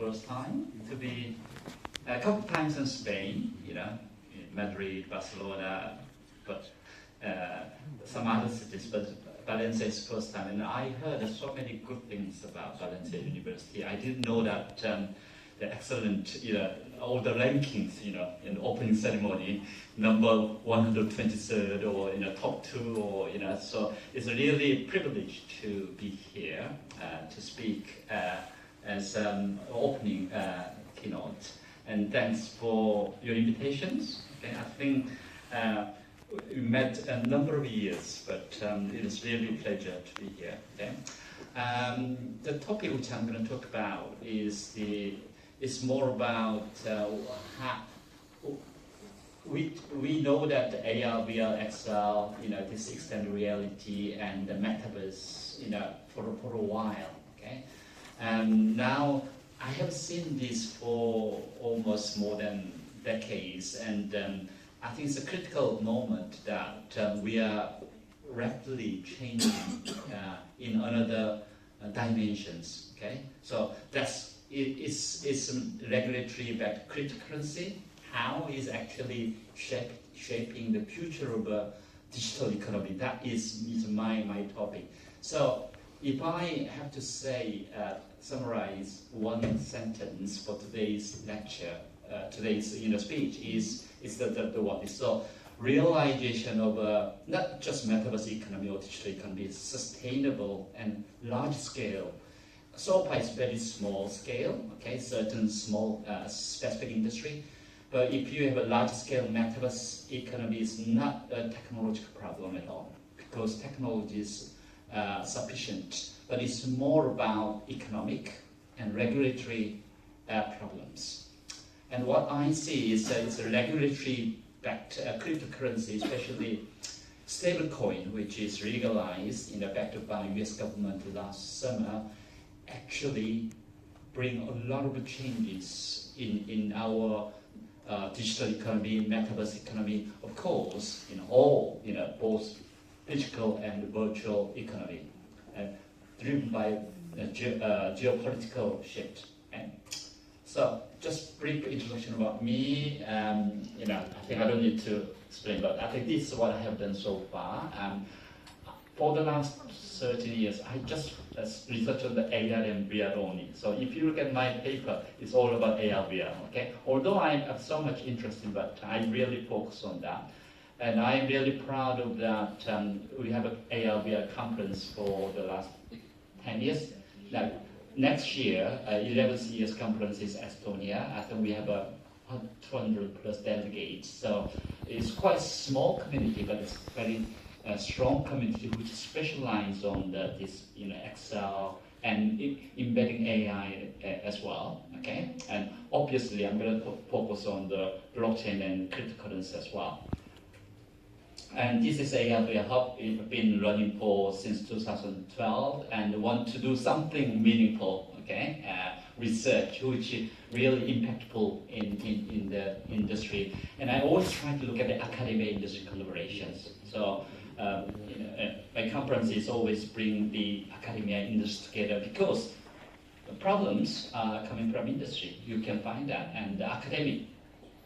first time to be a couple times in Spain, you know, in Madrid, Barcelona, but some other cities, but Valencia is first time, and I heard so many good things about Valencia University. I didn't know that the excellent, you know, all the rankings, you know, in the opening ceremony, number 123rd or, you know, top 2, or, you know, so it's really a privilege to be here to speak as opening keynote. And thanks for your invitations. Okay, I think we met a number of years, but it is really a pleasure to be here. Okay? The topic which I'm going to talk about is it's more about how we know that the AR, VR, XR, you know, this extended reality and the Metaverse, you know, for a while. Okay, and now I have seen this for almost more than decades, and I think it's a critical moment that we are rapidly changing in another dimensions. Okay, so it's regulatory backed cryptocurrency. How is actually shaping the future of a digital economy? That is my topic. So if I have to say, summarize one sentence for today's lecture, today's speech is the one. So realization of not just metaverse economy or digital economy, is sustainable and large scale. So far it's very small scale, okay, certain small specific industry. But if you have a large scale metaverse economy, it's not a technological problem at all, because technology is sufficient, but it's more about economic and regulatory problems. And what I see is it's a regulatory-backed cryptocurrency, especially stablecoin, which is legalized, backed by US government last summer, actually bring a lot of changes in our digital economy, metaverse economy, of course, all, both physical and virtual economy, driven by geopolitical shift. And so, just brief introduction about me. I think I don't need to explain, but I think this is what I have done so far. For the last 13 years, I just researched on the AR and VR only. So if you look at my paper, it's all about AR, VR, okay? Although I have so much interest in that, I really focus on that. And I'm really proud of that. We have an AR, VR conference for the last 10 years. Now, next year, 11th year's conference is Estonia. I think we have 200 plus delegates. So it's quite a small community, but it's very strong community which specializes on this, XR and embedding AI as well. Okay, and obviously I'm going to focus on the blockchain and cryptocurrency as well. And this is AR Hub. It's been running since 2012, and want to do something meaningful. Okay, research which is really impactful in the industry. And I always try to look at the academia industry collaborations. So my conferences always bring the academia industry together, because the problems are coming from industry. You can find that, and the academic,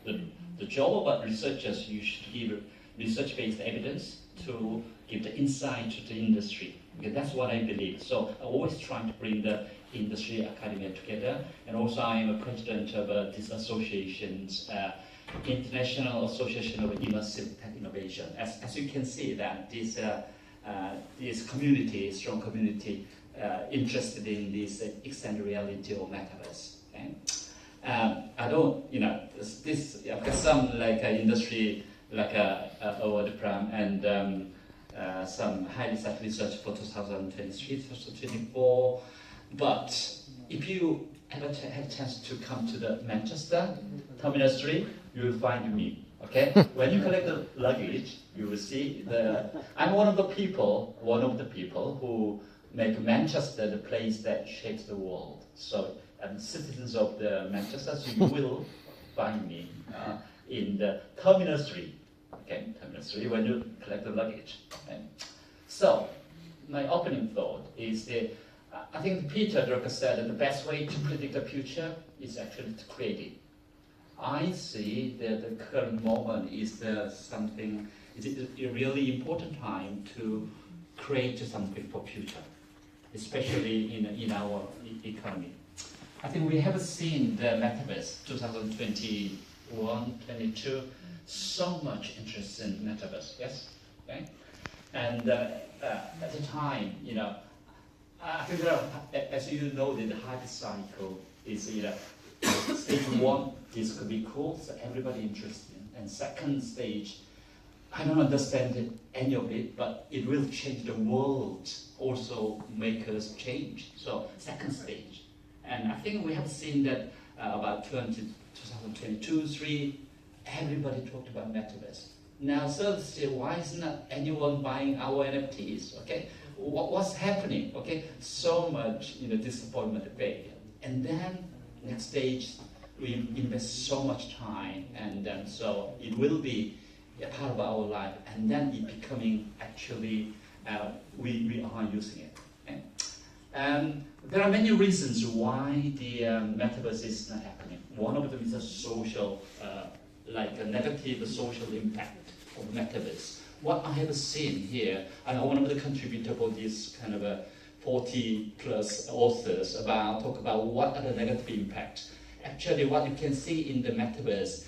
the job of researchers, you should give research-based evidence to give the insight to the industry. Okay, that's what I believe. So I always try to bring the industry academia together, and also I am a president of these associations. International Association of Immersive Tech Innovation. As you can see, that this community, strong community, interested in this extended reality or metaverse. Okay? I don't, I've got some industry award from, and some highly cited research for 2023, 2024. But if you ever had a chance to come to the Manchester Terminal 3, you will find me. Okay, when you collect the luggage, you will see I'm one of the people who make Manchester the place that shapes the world. So, citizens of the Manchester, so you will find me in the Terminal 3. Okay, Terminal 3 when you collect the luggage. Okay? So, my opening thought is that I think Peter Drucker said that the best way to predict the future is actually to create it. I see that the current moment is something, is a really important time to create something for future, especially in our economy. I think we have seen the Metaverse 2021, 22, so much interest in Metaverse, yes? Okay? And at the time, I think as you know, the hype cycle is, stage one, this could be cool, so everybody interested. And second stage, I don't understand any of it, but it will change the world, also make us change. So second stage. And I think we have seen that about 2022, 3, everybody talked about Metaverse. Now, third stage, why is not anyone buying our NFTs? Okay, what's happening? Okay, so much disappointment, failure. And then next stage, we invest so much time, and then so it will be a part of our life, and then it becoming actually we are using it. Okay? There are many reasons why the Metaverse is not happening. One of them is a social, like a negative social impact of Metaverse. What I have seen here, and one of the contributors for this kind of a 40+ authors talk about what are the negative impacts. Actually, what you can see in the Metaverse,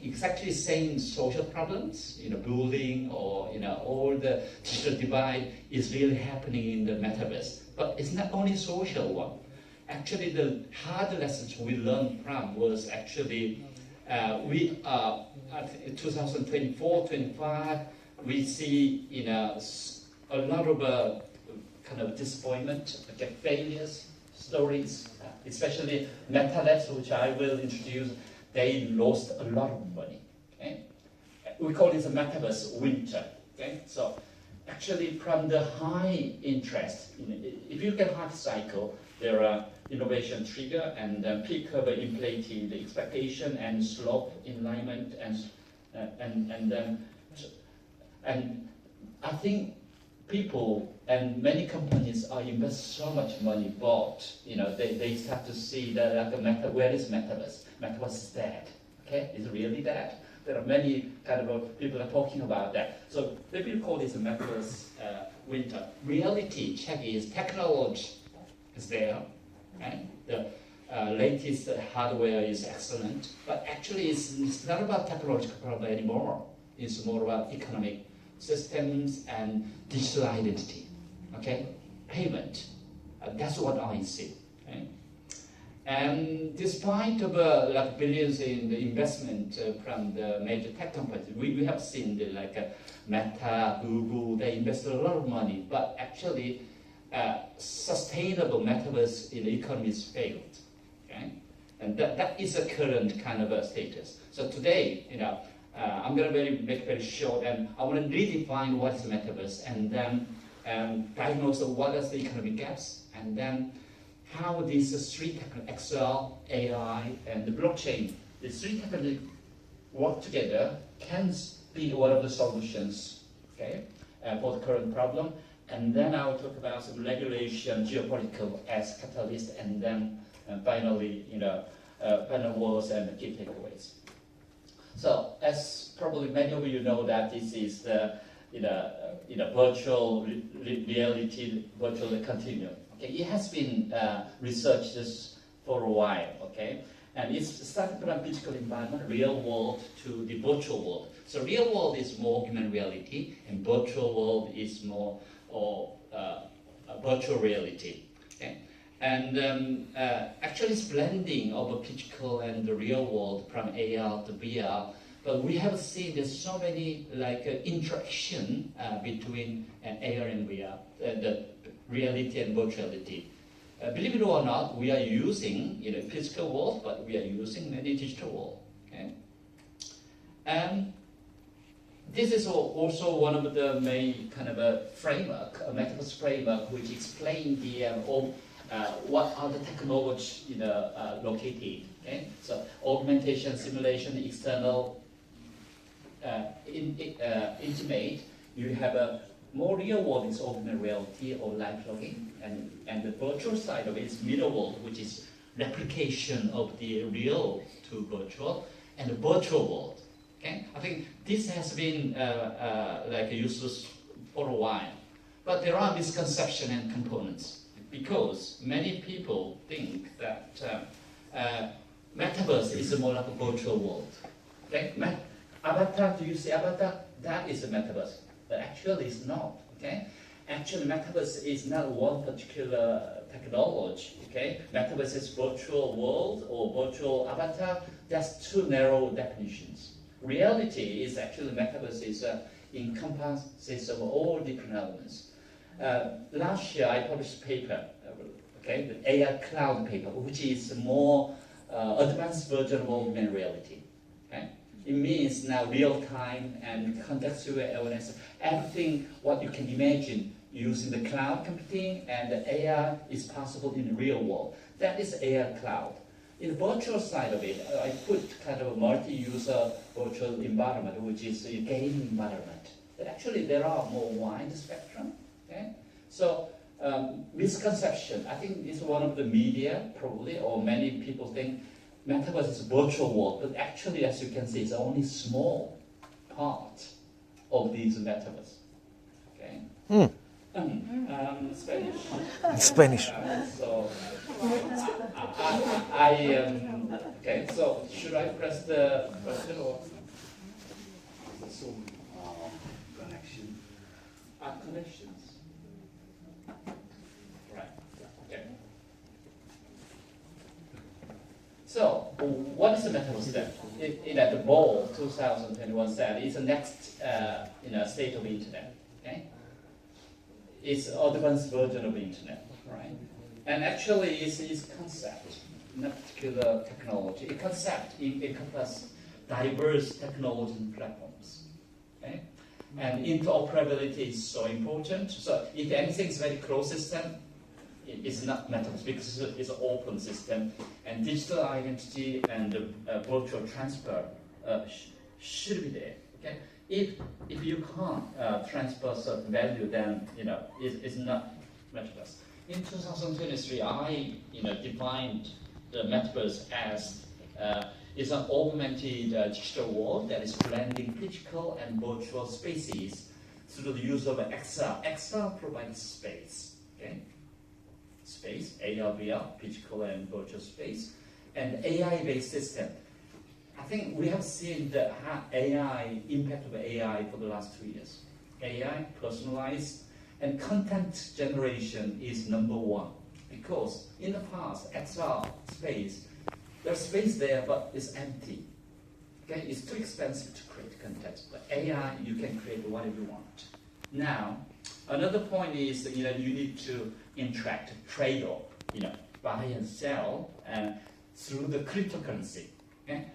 exactly same social problems, bullying or all the digital divide is really happening in the Metaverse. But it's not only social one. Actually, the hard lessons we learned from was actually we are at 2024, 25. We see a lot of kind of disappointment, okay, failures, stories, especially Metaverse, which I will introduce. They lost a lot of money. Okay? We call this a Metaverse winter. Okay? So actually from the high interest, if you look at hype cycle, there are innovation trigger and peak curve inflating the expectation and slope alignment and I think people and many companies are invest so much money bought. They start to see that like where is Metaverse? Metaverse is dead. Okay, is it really dead? There are many kind of people are talking about that. So maybe you call this a Metaverse winter. Reality check is technology is there. Okay? The latest hardware is excellent, but actually it's not about technological problem anymore. It's more about economic systems and digital identity. Okay, payment. That's what I see. Okay? And despite of like billions in the investment from the major tech companies, we have seen Meta, Google, they invested a lot of money, but actually sustainable Metaverse in the economy has failed. Okay? And that is a current kind of a status. So today, I'm going to make it very short, and I want to redefine what is Metaverse, and then diagnose what are the economic gaps, and then how these three technologies, XR, AI, and the blockchain, these three technologies work together can be one of the solutions, okay, for the current problem. And then I will talk about some regulation, geopolitical as catalyst, and then finally, final words and key takeaways. So, as probably many of you know, that this is the virtual reality, virtual continuum. Okay, it has been researched for a while. Okay, and it's started from physical environment, real world, to the virtual world. So, real world is more augmented reality, and virtual world is more virtual reality. Okay. And actually it's blending of a physical and the real world from AR to VR. But we have seen there's so many interaction between AR and VR, the reality and virtuality. Believe it or not, we are using physical world, but we are using many digital world. Okay? This is also one of the main kind of a framework, a Metaverse framework, which explains the what are the technologies located. Okay? So augmentation, simulation, external, intimate. You have more real world is augmented reality or live logging, and the virtual side of it is middle world, which is replication of the real to virtual, and the virtual world. Okay, I think this has been like used for a while, but there are misconceptions and components because many people think that Metaverse is more like a virtual world. Okay, avatar. Do you see avatar? That is a Metaverse. But actually it's not, okay? Actually, Metaverse is not one particular technology, okay? Metaverse is virtual world or virtual avatar. That's two narrow definitions. Reality is actually Metaverse is encompasses of all different elements. Last year, I published a paper, okay, the AI cloud paper, which is a more advanced version of augmented reality, okay? It means now real time and contextual awareness, everything what you can imagine using the cloud computing and the AI is possible in the real world. That is AI cloud. In the virtual side of it, I put kind of a multi-user virtual environment, which is a gaming environment. But actually, there are more wide spectrum. Okay? So misconception, I think it's one of the media probably, or many people think Metaverse is a virtual world, but actually, as you can see, it's only small part of these Metaverse. Okay. Spanish. Spanish. So, okay. So, should I press the button or the Zoom connection? Connections. Right. Okay. So, what is the Metaverse then? The Ball 2021 said it's the next state of internet. Okay, it's advanced version of internet, right? And actually, it's concept, not particular technology. A concept encompasses diverse technology and platforms. Okay, and interoperability is so important. So, if anything is very closed system, it's not Metaverse because it's an open system, and digital identity and virtual transfer should be there. Okay, if you can't transfer certain value, then it's not Metaverse. In 2023, I defined the Metaverse as is an augmented digital world that is blending physical and virtual spaces through the use of XR. XR provides space. Okay. Space, AR, VR, physical and virtual space, and AI-based system. I think we have seen the impact of AI for the last 2 years. AI, personalized, and content generation is number one. Because in the past, XR space, there's space there, but it's empty. Okay, it's too expensive to create content. But AI, you can create whatever you want. Now, another point is that you need to interact, trade off, buy and sell through the cryptocurrency. Okay?